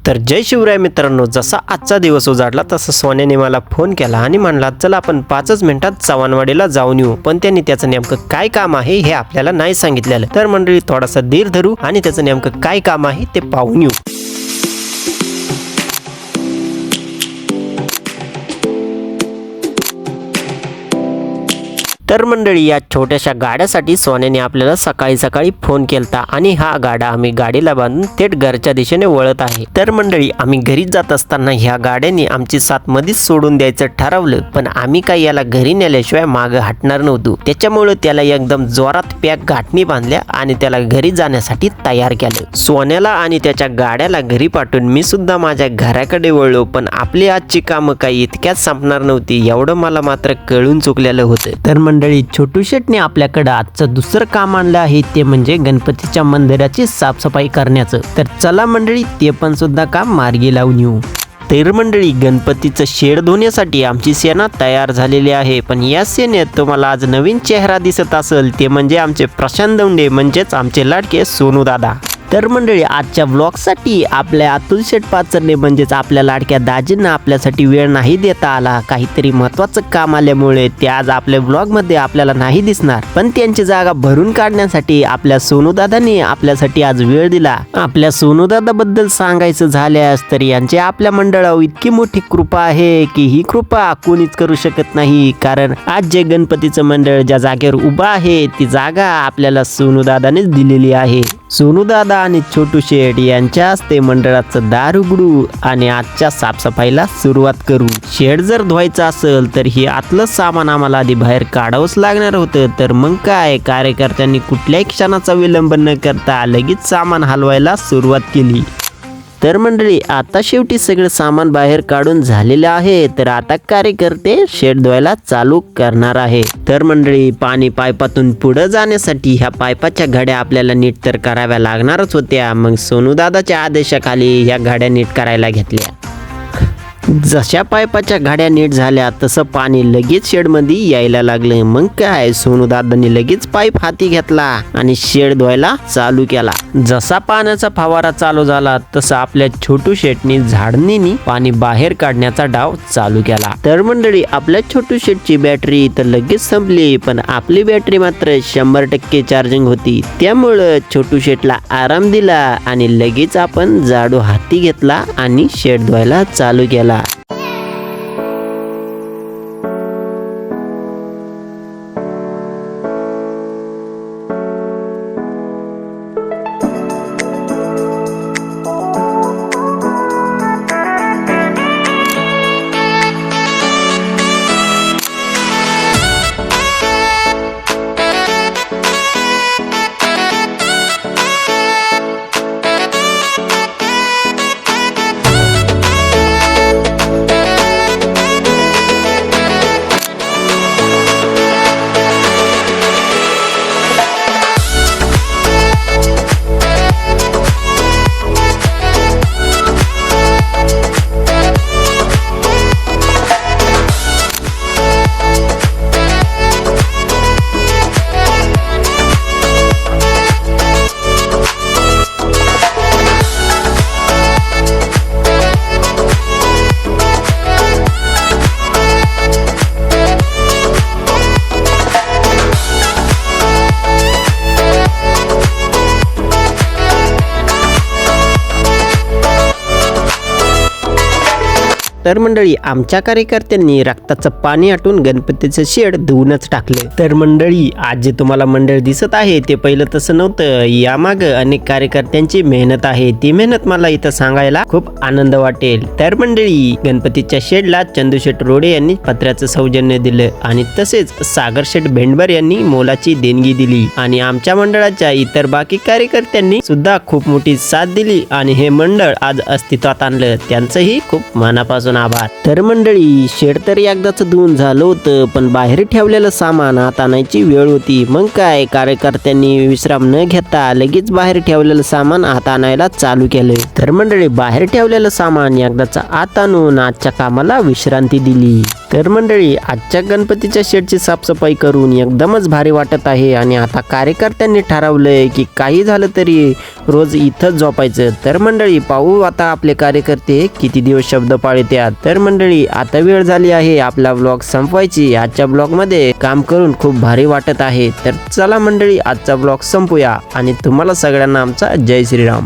तर जय शिवराय मित्रांनो, जसा आजचा दिवस उजाडला तसा सोन्याने मला फोन केला आणि म्हणला चला आपण 5 मिनिटात चव्हाणवाडीला जाऊन येऊ. पण त्यांनी त्याचं नेमकं काय काम आहे हे आपल्याला नाही सांगितलेलं. तर मंडळी थोडासा धीर धरू आणि त्याचं नेमकं काय काम आहे ते पाहून येऊ. तर मंडळी या छोट्याशा गाड्यासाठी सोन्याने आपल्याला सकाळी सकाळी फोन केलता आणि हा गाडा आम्ही गाडीला बांधून थेट घरच्या दिशेने वळत आहे. तर मंडळी आम्ही घरी जात असताना ह्या गाड्याने आमची साथ मध्येच सोडून द्यायचं ठरवलं, पण आम्ही काही याला घरी नेल्याशिवाय मागं हटणार नव्हतो. त्याच्यामुळे त्याला एकदम जोरात पॅक गाठणी बांधल्या आणि त्याला घरी जाण्यासाठी तयार केलं. सोन्याला आणि त्याच्या गाड्याला घरी पाठवून मी सुद्धा माझ्या घराकडे वळलो. पण आपली आजची कामं काही इतक्यात संपणार नव्हती एवढं मला मात्र कळून चुकलेलं होतं. तर मंडळी छोटू शेटने आपल्याकडे आजचं दुसरं काम आणलं आहे, ते म्हणजे गणपतीच्या मंदिराची साफसफाई करण्याचं. तर चला मंडळी ते पण सुद्धा काम मार्गी लावून येऊ. तर मंडळी गणपतीचं शेड धुण्यासाठी आमची सेना तयार झालेली आहे. पण या सेनेत तुम्हाला आज नवीन चेहरा दिसत असेल, ते म्हणजे आमचे प्रशांत दौंडे म्हणजेच आमचे लाडके सोनू दादा. तर मंडळी आजच्या व्लॉगसाठी आपल्या अतुल शेट पाचरणे म्हणजेच आपल्या लाडक्या दाजींना आपल्यासाठी वेळ नाही देता आला. काहीतरी महत्त्वाचं काम आल्यामुळे ते आज आपल्या व्लॉगमध्ये आपल्याला नाही दिसणार, पण त्यांची जागा भरून काढण्यासाठी आपल्या सोनू दादांनी आपल्यासाठी आज वेळ दिला. आपल्या सोनू दादाबद्दल सांगायचं झाल्यास तर यांची आपल्या मंडळावर इतकी मोठी कृपा आहे की ही कृपा कोणीच करू शकत नाही. कारण आज जे गणपतीचं मंडळ ज्या जागेवर उभा आहे ती जागा आपल्याला सोनू दादानेच दिलेली आहे. सोनू दादा आणि छोटू शेठ यांच्या हस्ते मंडळाचं दार उघडू आणि आजच्या साफसफाईला सुरुवात करू. शेड जर धुवायचं असेल तर हे आतलं सामान आम्हाला आधी बाहेर काढावंच लागणार होतं. तर मग काय, कार्यकर्त्यांनी कुठल्याही क्षणाचा विलंब न करता लगेच सामान हलवायला सुरुवात केली. तर मंडळी आता शेवटी सगळं सामान बाहेर काढून झालेलं आहे. तर आता कार्यकर्ते शेड धुवायला चालू करणार आहे. तर मंडळी पाणी पाईपातून पुढे जाण्यासाठी ह्या पाईपाच्या घड्या आपल्याला नीट तर कराव्या लागणारच होत्या. मग सोनू दादाच्या आदेशाखाली ह्या घड्या नीट करायला घेतल्या. जशा पाईपाच्या घड्या नीट झाल्या तसं पाणी लगेच शेडमध्ये यायला लागलं. मग काय, सोनू दादांनी लगेच पाईप हाती घेतला आणि शेड धुवायला चालू केला. जसा पाण्याचा फवारा चालू झाला तसं आपल्या छोटू शेटनी झाडणीनी पाणी बाहेर काढण्याचा डाव चालू केला. तर मंडळी आपल्या छोटू शेटची बॅटरी तर लगेच संपली, पण आपली बॅटरी मात्र 100% चार्जिंग होती. त्यामुळं छोटू शेटला आराम दिला आणि लगेच आपण झाडू हाती घेतला आणि शेड धुवायला चालू केला. तर मंडळी आमच्या कार्यकर्त्यांनी रक्ताचं पाणी आटून गणपतीचं शेड धुवूनच टाकलं. तर मंडळी आज जे तुम्हाला मंडळ दिसत आहे ते पहिलं तसं नव्हतं. यामागं अनेक कार्यकर्त्यांची मेहनत आहे. ती मेहनत मला इथं सांगायला खूप आनंद वाटेल. तर मंडळी गणपतीच्या शेडला चंदूशेठ रोडे यांनी पत्र्याचं सौजन्य दिलं आणि तसेच सागरशेठ भेंडबर यांनी मोलाची देणगी दिली आणि आमच्या मंडळाच्या इतर बाकी कार्यकर्त्यांनी सुद्धा खूप मोठी साथ दिली आणि हे मंडळ आज अस्तित्वात आणलं. त्यांचंही खूप मनापासून मनापासून आभार. तर मंडळी शेड तर एकदाच धुवून झालं होतं, पण बाहेर ठेवलेलं सामान आत आणायची वेळ होती. मग काय कार्यकर्त्यांनी विश्राम न घेता लगेच बाहेर ठेवलेलं सामान आत आणायला चालू केलं. तर मंडळी बाहेर ठेवलेलं सामान एकदाच आत आणून आजच्या कामाला विश्रांती दिली. तर मंडळी आजच्या गणपतीच्या शेडची साफसफाई करून एकदमच भारी वाटत आहे आणि आता कार्यकर्त्यांनी ठरवलंय की काही झालं तरी रोज इथंच झोपायचं. तर मंडळी पाहू आता आपले कार्यकर्ते किती दिवस शब्द पाळतात. तर मंडळी आता वेळ झाली आहे आपला व्लॉग संपवायची. आजच्या व्लॉगमध्ये काम करून खूप भारी वाटत आहे. तर चला मंडळी आजचा व्लॉग संपूया आणि तुम्हाला सगळ्यांना आमचा जय श्रीराम.